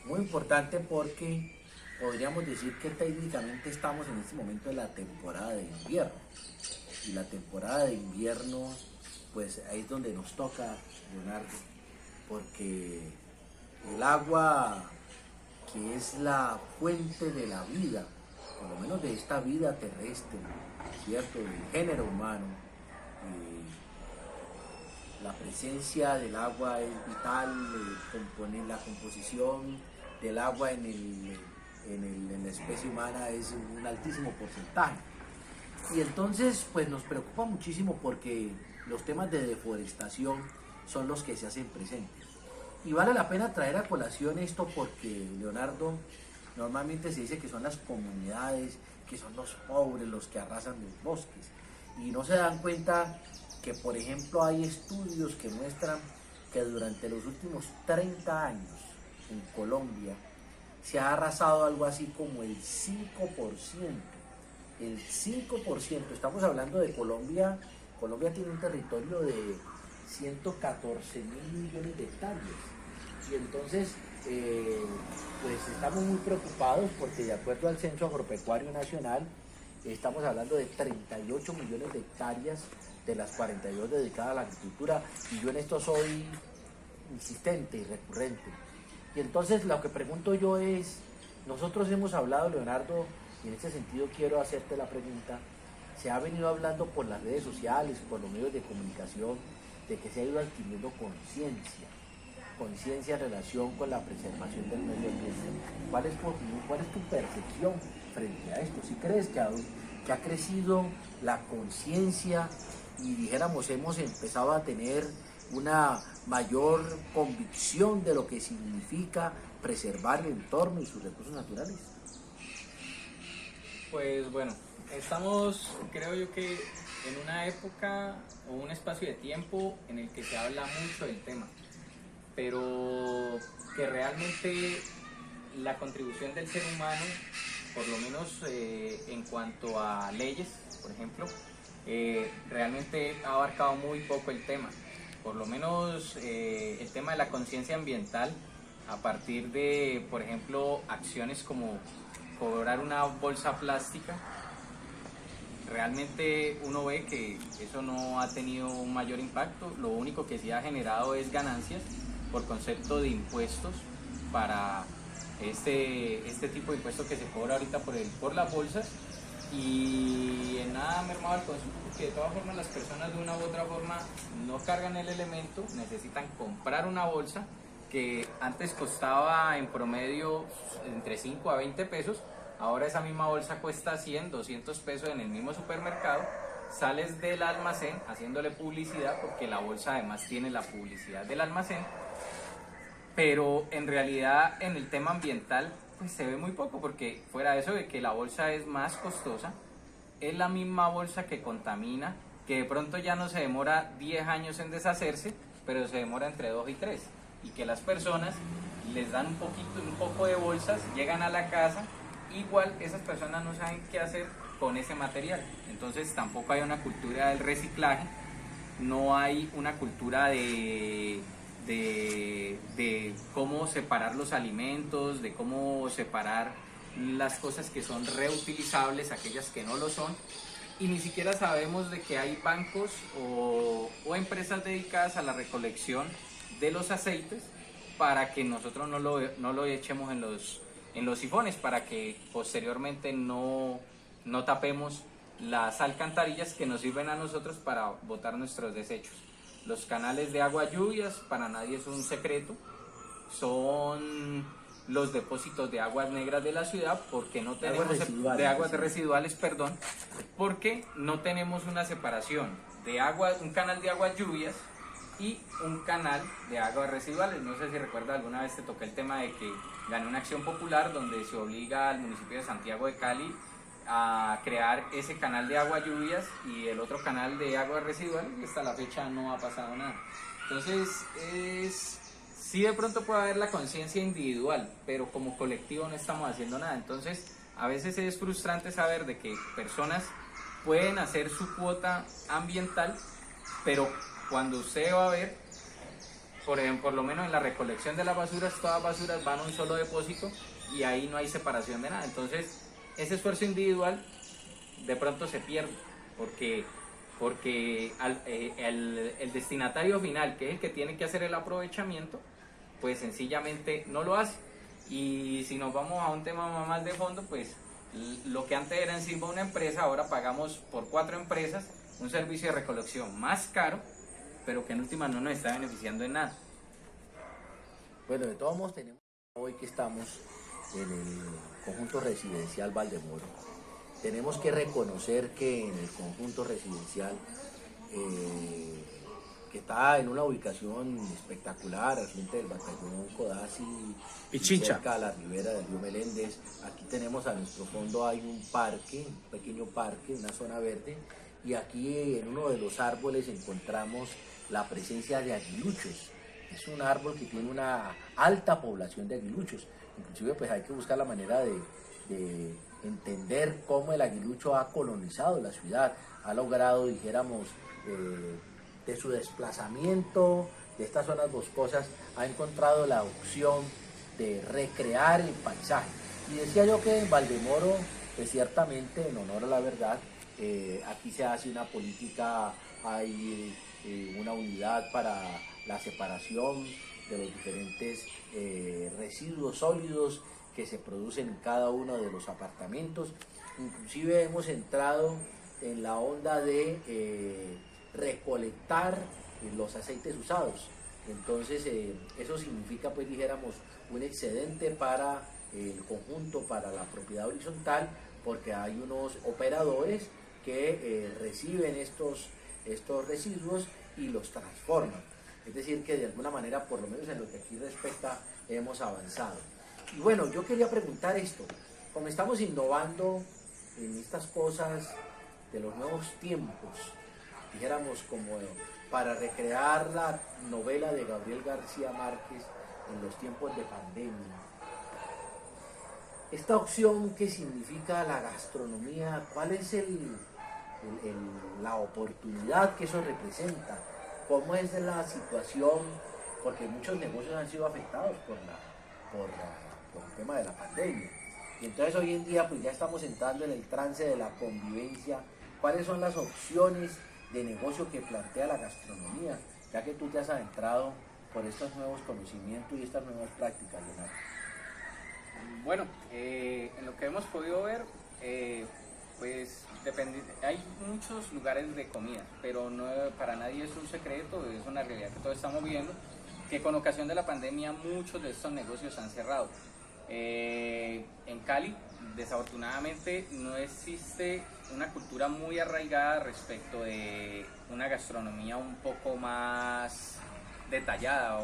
Muy importante porque podríamos decir que técnicamente estamos en este momento en la temporada de invierno. Y la temporada de invierno, pues ahí es donde nos toca, Leonardo, porque el agua, que es la fuente de la vida, por lo menos de esta vida terrestre, ¿cierto? Del género humano, la presencia del agua es vital, la composición del agua en la especie humana es un altísimo porcentaje. Y entonces pues nos preocupa muchísimo porque los temas de deforestación son los que se hacen presentes. Y vale la pena traer a colación esto porque, Leonardo, normalmente se dice que son las comunidades, que son los pobres los que arrasan los bosques. Y no se dan cuenta que, por ejemplo, hay estudios que muestran que durante los últimos 30 años en Colombia se ha arrasado algo así como el 5%. El 5%, estamos hablando de Colombia. Colombia tiene un territorio de 114.000 millones de hectáreas. Y entonces, pues estamos muy preocupados porque de acuerdo al Censo Agropecuario Nacional, estamos hablando de 38 millones de hectáreas de las 42 dedicadas a la agricultura, y yo en esto soy insistente y recurrente. Y entonces lo que pregunto yo es, nosotros hemos hablado, Leonardo, y en este sentido quiero hacerte la pregunta, se ha venido hablando por las redes sociales, por los medios de comunicación, de que se ha ido adquiriendo conciencia en relación con la preservación del medio ambiente. ¿Cuál es tu opinión, cuál es tu percepción frente a esto? ¿Sí crees que ha crecido la conciencia y dijéramos hemos empezado a tener una mayor convicción de lo que significa preservar el entorno y sus recursos naturales? Pues bueno, estamos, creo yo que en una época o un espacio de tiempo en el que se habla mucho del tema, pero que realmente la contribución del ser humano, por lo menos en cuanto a leyes, por ejemplo, realmente ha abarcado muy poco el tema. Por lo menos el tema de la conciencia ambiental, a partir de, por ejemplo, acciones como cobrar una bolsa plástica, realmente uno ve que eso no ha tenido un mayor impacto. Lo único que sí ha generado es ganancias por concepto de impuestos para este tipo de impuesto que se cobra ahorita por las bolsas, y en nada ha mermado el consumo, porque de todas formas las personas de una u otra forma no cargan el elemento, necesitan comprar una bolsa que antes costaba en promedio entre 5 a 20 pesos, ahora esa misma bolsa cuesta 100, 200 pesos en el mismo supermercado. Sales del almacén haciéndole publicidad, porque la bolsa además tiene la publicidad del almacén, pero en realidad en el tema ambiental pues se ve muy poco, porque fuera de eso de que la bolsa es más costosa, es la misma bolsa que contamina, que de pronto ya no se demora 10 años en deshacerse, pero se demora entre 2 y 3, y que las personas les dan un poco de bolsas, llegan a la casa, igual esas personas no saben qué hacer con ese material. Entonces tampoco hay una cultura del reciclaje, no hay una cultura de cómo separar los alimentos, de cómo separar las cosas que son reutilizables, aquellas que no lo son, y ni siquiera sabemos de que hay bancos o empresas dedicadas a la recolección de los aceites para que nosotros no lo echemos en los sifones, para que posteriormente no tapemos las alcantarillas que nos sirven a nosotros para botar nuestros desechos. Los canales de agua lluvias, para nadie es un secreto, son los depósitos de aguas negras de la ciudad, porque no tenemos de aguas residuales, perdón, porque no tenemos una separación de agua, un canal de aguas lluvias y un canal de aguas residuales. No sé si recuerda, alguna vez te toqué el tema de que gané una acción popular donde se obliga al municipio de Santiago de Cali a crear ese canal de agua lluvias y el otro canal de aguas residuales, y hasta la fecha no ha pasado nada. Entonces sí, de pronto puede haber la conciencia individual, pero como colectivo no estamos haciendo nada. Entonces a veces es frustrante saber de que personas pueden hacer su cuota ambiental, pero cuando usted va a ver, por lo menos en la recolección de las basuras, todas las basuras van a un solo depósito y ahí no hay separación de nada. Entonces, ese esfuerzo individual de pronto se pierde, porque el destinatario final, que es el que tiene que hacer el aprovechamiento, pues sencillamente no lo hace. Y si nos vamos a un tema más de fondo, pues lo que antes era en Silva una empresa, ahora pagamos por 4 empresas un servicio de recolección más caro, pero que en última no nos está beneficiando en nada. Bueno, de todos modos tenemos hoy que estamos en el conjunto residencial Valdemoro. Tenemos que reconocer que en el conjunto residencial, que está en una ubicación espectacular al frente del batallón Codazzi, Pichincha, cerca a la ribera del río Meléndez. Aquí tenemos a nuestro fondo, hay un parque, un pequeño parque, una zona verde, y aquí en uno de los árboles encontramos la presencia de aguiluchos. Es un árbol que tiene una alta población de aguiluchos. Inclusive pues hay que buscar la manera de entender cómo el aguilucho ha colonizado la ciudad, ha logrado, dijéramos, de su desplazamiento de estas zonas boscosas, ha encontrado la opción de recrear el paisaje. Y decía yo que en Valdemoro, pues ciertamente, en honor a la verdad, aquí se hace una política, hay una unidad para la separación de los diferentes residuos sólidos que se producen en cada uno de los apartamentos. Inclusive hemos entrado en la onda de recolectar los aceites usados. Entonces eso significa, pues dijéramos, un excedente para el conjunto, para la propiedad horizontal, porque hay unos operadores que reciben estos residuos y los transforman. Es decir, que de alguna manera, por lo menos en lo que aquí respecta, hemos avanzado. Y bueno, yo quería preguntar esto, como estamos innovando en estas cosas de los nuevos tiempos, dijéramos como para recrear la novela de Gabriel García Márquez en los tiempos de pandemia, esta opción que significa la gastronomía, ¿cuál es la oportunidad que eso representa? ¿Cómo es la situación? Porque muchos negocios han sido afectados por el tema de la pandemia. Y entonces hoy en día pues ya estamos entrando en el trance de la convivencia. ¿Cuáles son las opciones de negocio que plantea la gastronomía? Ya que tú te has adentrado por estos nuevos conocimientos y estas nuevas prácticas, Leonardo. Bueno, en lo que hemos podido ver, pues hay muchos lugares de comida, pero no, para nadie es un secreto, es una realidad que todos estamos viendo, que con ocasión de la pandemia muchos de estos negocios han cerrado. En Cali, desafortunadamente, no existe una cultura muy arraigada respecto de una gastronomía un poco más detallada,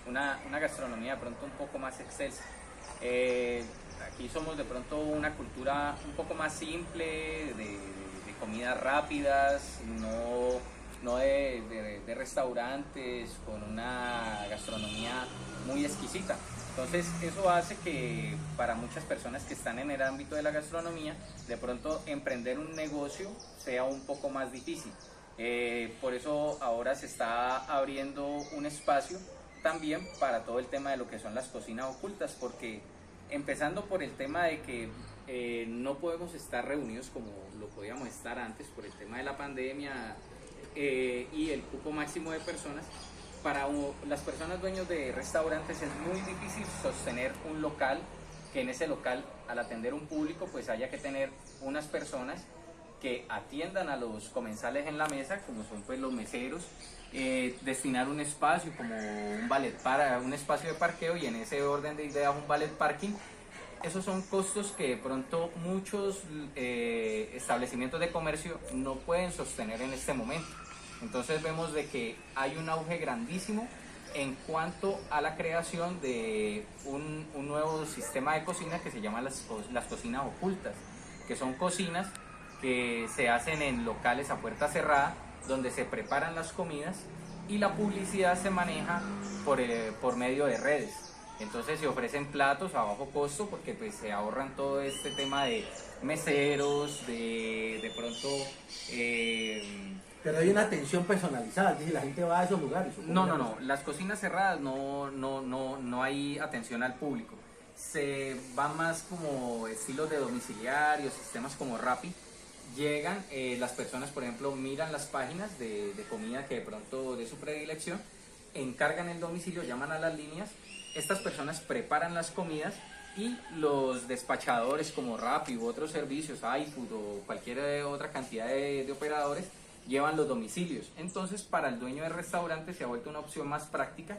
una gastronomía de pronto un poco más excelsa. Aquí somos de pronto una cultura un poco más simple, de comidas rápidas, no de restaurantes con una gastronomía muy exquisita. Entonces eso hace que para muchas personas que están en el ámbito de la gastronomía, de pronto emprender un negocio sea un poco más difícil. Por eso ahora se está abriendo un espacio también para todo el tema de lo que son las cocinas ocultas, porque empezando por el tema de que no podemos estar reunidos como lo podíamos estar antes por el tema de la pandemia y el cupo máximo de personas, para las personas dueños de restaurantes es muy difícil sostener un local, que en ese local al atender un público pues haya que tener unas personas que atiendan a los comensales en la mesa, como son pues los meseros, destinar un espacio como un espacio de parqueo, y en ese orden de ideas un valet parking. Esos son costos que de pronto muchos establecimientos de comercio no pueden sostener en este momento. Entonces vemos de que hay un auge grandísimo en cuanto a la creación de un nuevo sistema de cocina que se llama las cocinas ocultas, que son cocinas que se hacen en locales a puerta cerrada, donde se preparan las comidas y la publicidad se maneja por medio de redes. Entonces se ofrecen platos a bajo costo, porque pues se ahorran todo este tema de meseros, de pronto Pero hay una atención personalizada, es decir, la gente va a esos lugares. No. Las cocinas cerradas no hay atención al público. Se va más como estilos de domiciliario, sistemas como Rappi. Llegan, las personas, por ejemplo, miran las páginas de comida que de pronto de su predilección, encargan el domicilio, llaman a las líneas, estas personas preparan las comidas y los despachadores como Rappi u otros servicios, iFood o cualquier otra cantidad de operadores, llevan los domicilios. Entonces, para el dueño del restaurante se ha vuelto una opción más práctica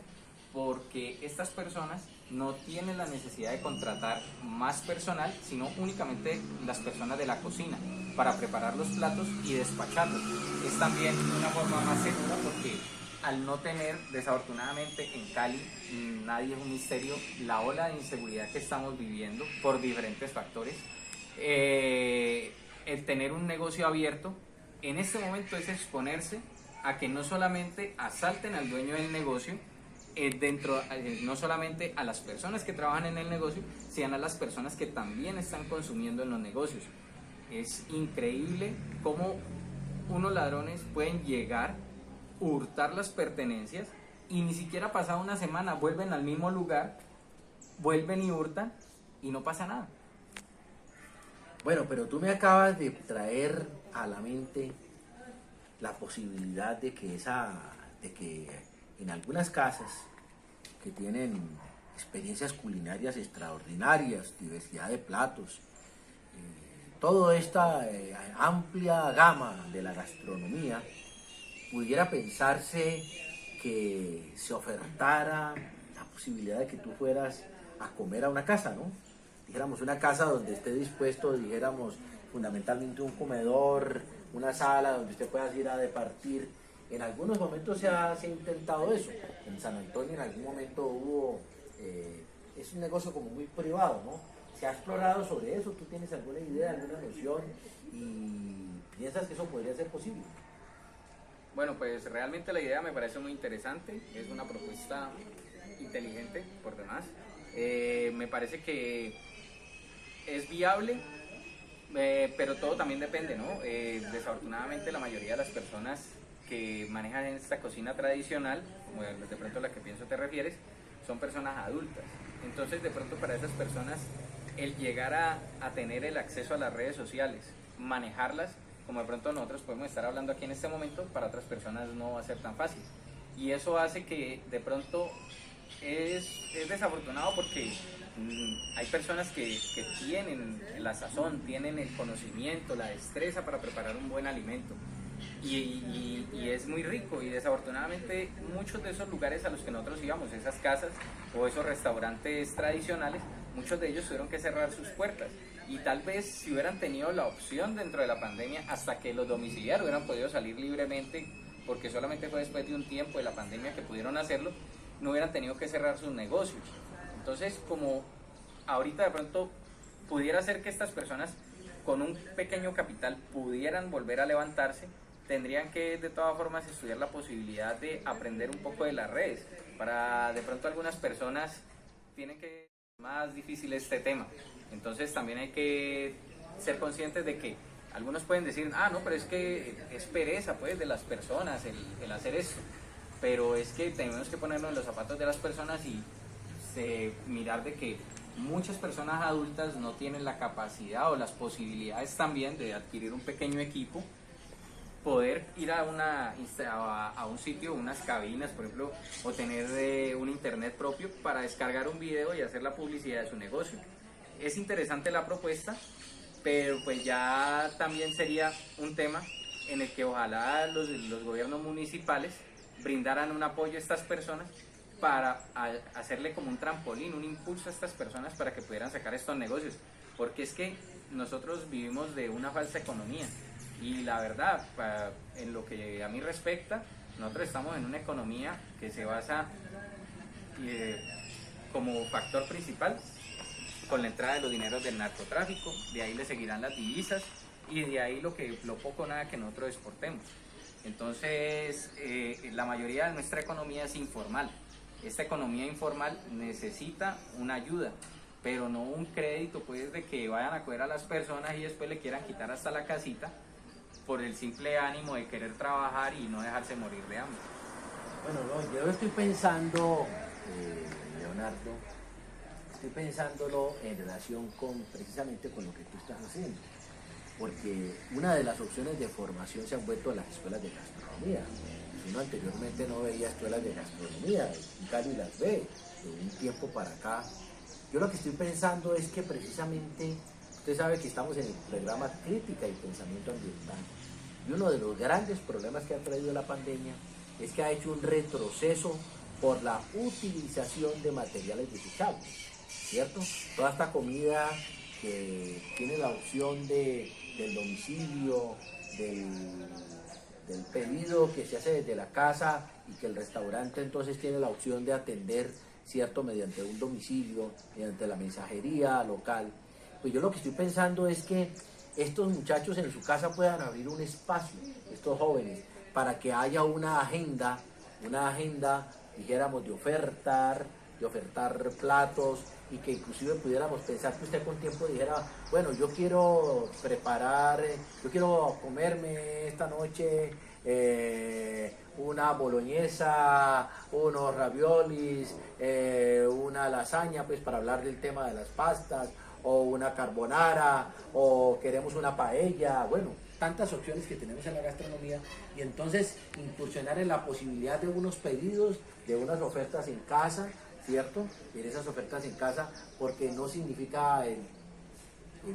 porque estas personas no tienen la necesidad de contratar más personal, sino únicamente las personas de la cocina para preparar los platos y despacharlos. Es también una forma más segura porque al no tener, desafortunadamente en Cali, nadie es un misterio, la ola de inseguridad que estamos viviendo por diferentes factores, el tener un negocio abierto en este momento es exponerse a que no solamente asalten al dueño del negocio, no solamente a las personas que trabajan en el negocio, sino a las personas que también están consumiendo en los negocios. Es increíble cómo unos ladrones pueden llegar, hurtar las pertenencias y ni siquiera pasada una semana vuelven al mismo lugar, vuelven y hurtan y no pasa nada. Bueno, pero tú me acabas de traer a la mente la posibilidad de que en algunas casas que tienen experiencias culinarias extraordinarias, diversidad de platos, toda esta amplia gama de la gastronomía, pudiera pensarse que se ofertara la posibilidad de que tú fueras a comer a una casa, ¿no? Dijéramos una casa donde esté dispuesto, dijéramos fundamentalmente un comedor, una sala donde usted pueda ir a departir. En algunos momentos se ha intentado eso. En San Antonio en algún momento hubo, es un negocio como muy privado, ¿no? ¿Se ha explorado sobre eso? ¿Tú tienes alguna idea, alguna noción? ¿Y piensas que eso podría ser posible? Bueno, pues realmente la idea me parece muy interesante, es una propuesta inteligente por demás. Me parece que es viable, pero todo también depende, ¿no? Desafortunadamente la mayoría de las personas que manejan esta cocina tradicional, como de pronto a la que pienso te refieres, son personas adultas. Entonces de pronto para esas personas el llegar a tener el acceso a las redes sociales, manejarlas, como de pronto nosotros podemos estar hablando aquí en este momento, para otras personas no va a ser tan fácil. Y eso hace que de pronto es desafortunado porque hay personas que tienen la sazón, tienen el conocimiento, la destreza para preparar un buen alimento. Y es muy rico y desafortunadamente muchos de esos lugares a los que nosotros íbamos, esas casas o esos restaurantes tradicionales, muchos de ellos tuvieron que cerrar sus puertas y tal vez si hubieran tenido la opción dentro de la pandemia hasta que los domiciliarios hubieran podido salir libremente, porque solamente fue después de un tiempo de la pandemia que pudieron hacerlo, no hubieran tenido que cerrar sus negocios. Entonces, como ahorita de pronto pudiera ser que estas personas con un pequeño capital pudieran volver a levantarse, tendrían que de todas formas estudiar la posibilidad de aprender un poco de las redes. Para de pronto algunas personas tienen que más difícil este tema. Entonces también hay que ser conscientes de que algunos pueden decir, no, pero es que es pereza pues de las personas el hacer esto. Pero es que tenemos que ponernos en los zapatos de las personas y mirar de que muchas personas adultas no tienen la capacidad o las posibilidades también de adquirir un pequeño equipo, poder ir a un sitio, unas cabinas, por ejemplo, o tener un internet propio para descargar un video y hacer la publicidad de su negocio. Es interesante la propuesta, pero pues ya también sería un tema en el que ojalá los gobiernos municipales brindaran un apoyo a estas personas para hacerle como un trampolín, un impulso a estas personas para que pudieran sacar estos negocios, porque es que nosotros vivimos de una falsa economía y la verdad, en lo que a mí respecta, nosotros estamos en una economía que se basa como factor principal con la entrada de los dineros del narcotráfico, de ahí le seguirán las divisas y de ahí lo poco o nada que nosotros exportemos. Entonces, la mayoría de nuestra economía es informal. Esta economía informal necesita una ayuda, pero no un crédito, pues, de que vayan a coger a las personas y después le quieran quitar hasta la casita, por el simple ánimo de querer trabajar y no dejarse morir de hambre. Bueno, no, yo estoy pensando, Leonardo, estoy pensándolo en relación precisamente con lo que tú estás haciendo, porque una de las opciones de formación se han vuelto las escuelas de gastronomía. Uno anteriormente no veía escuelas de gastronomía, en Cali las ve, de un tiempo para acá. Yo lo que estoy pensando es que precisamente, usted sabe que estamos en el programa Crítica y Pensamiento Ambiental, y uno de los grandes problemas que ha traído la pandemia es que ha hecho un retroceso por la utilización de materiales desechables, ¿cierto? Toda esta comida que tiene la opción del domicilio, del pedido que se hace desde la casa y que el restaurante entonces tiene la opción de atender, ¿cierto? Mediante un domicilio, mediante la mensajería local. Pues yo lo que estoy pensando es que estos muchachos en su casa puedan abrir un espacio, estos jóvenes, para que haya una agenda, dijéramos, de ofertar platos, y que inclusive pudiéramos pensar que usted con tiempo dijera, bueno, yo quiero comerme esta noche una boloñesa, unos raviolis, una lasaña, pues para hablar del tema de las pastas, o una carbonara, o queremos una paella, bueno, tantas opciones que tenemos en la gastronomía, y entonces incursionar en la posibilidad de unos pedidos, de unas ofertas en casa, ¿cierto? En esas ofertas en casa, porque no significa el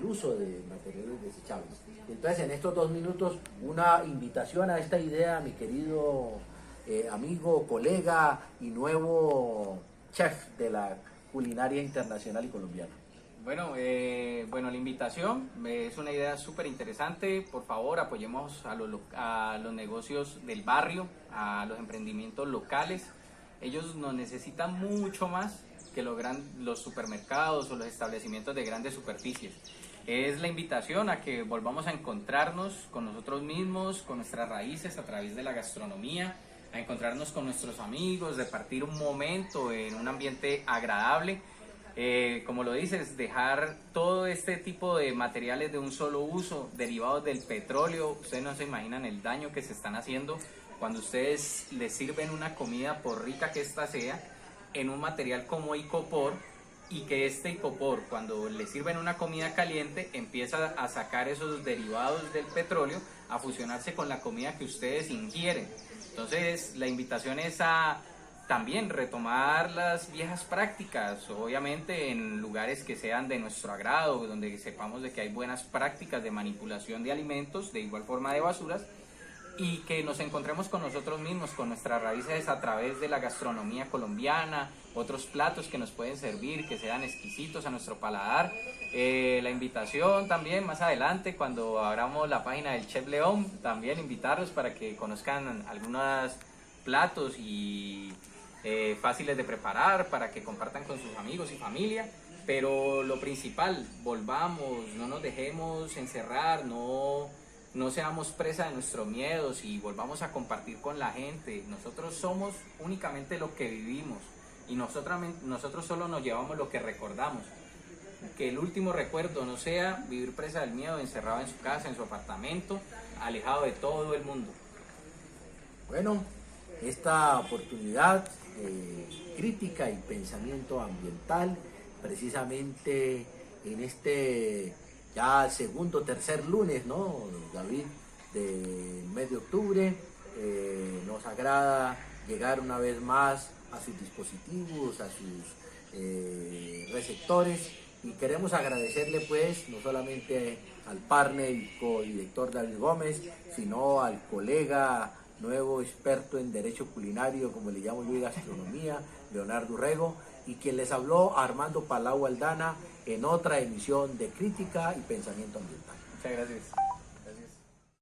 uso de materiales desechables. Entonces, en estos 2 minutos, una invitación a esta idea, mi querido amigo, colega y nuevo chef de la culinaria internacional y colombiana. Bueno, la invitación es una idea súper interesante. Por favor, apoyemos a los negocios del barrio, a los emprendimientos locales. Ellos nos necesitan mucho más que los supermercados o los establecimientos de grandes superficies. Es la invitación a que volvamos a encontrarnos con nosotros mismos, con nuestras raíces a través de la gastronomía, a encontrarnos con nuestros amigos, de partir un momento en un ambiente agradable. Como lo dices, dejar todo este tipo de materiales de un solo uso, derivados del petróleo. Ustedes no se imaginan el daño que se están haciendo cuando ustedes les sirven una comida, por rica que ésta sea, en un material como icopor, y que este icopor, cuando le sirven una comida caliente, empieza a sacar esos derivados del petróleo, a fusionarse con la comida que ustedes ingieren. Entonces, la invitación es a también retomar las viejas prácticas, obviamente en lugares que sean de nuestro agrado, donde sepamos de que hay buenas prácticas de manipulación de alimentos, de igual forma de basuras, y que nos encontremos con nosotros mismos, con nuestras raíces a través de la gastronomía colombiana, otros platos que nos pueden servir, que sean exquisitos a nuestro paladar. La invitación también más adelante, cuando abramos la página del Chef León, también invitarlos para que conozcan algunos platos y fáciles de preparar, para que compartan con sus amigos y familia. Pero lo principal, volvamos, no nos dejemos encerrar, no seamos presa de nuestros miedos y volvamos a compartir con la gente. Nosotros somos únicamente lo que vivimos, y nosotros solo nos llevamos lo que recordamos. Que el último recuerdo no sea vivir presa del miedo, encerrado en su casa, en su apartamento, alejado de todo el mundo. Bueno, esta oportunidad crítica y pensamiento ambiental, precisamente en este ya segundo, tercer lunes, ¿no, David?, del mes de octubre. Nos agrada llegar una vez más a sus dispositivos, a sus receptores, y queremos agradecerle pues no solamente al partner y codirector David Gómez, sino al colega nuevo experto en derecho culinario, como le llamo yo, y gastronomía, Leonardo Urrego, y quien les habló, Armando Palau Aldana, en otra emisión de Crítica y Pensamiento Ambiental. Muchas gracias.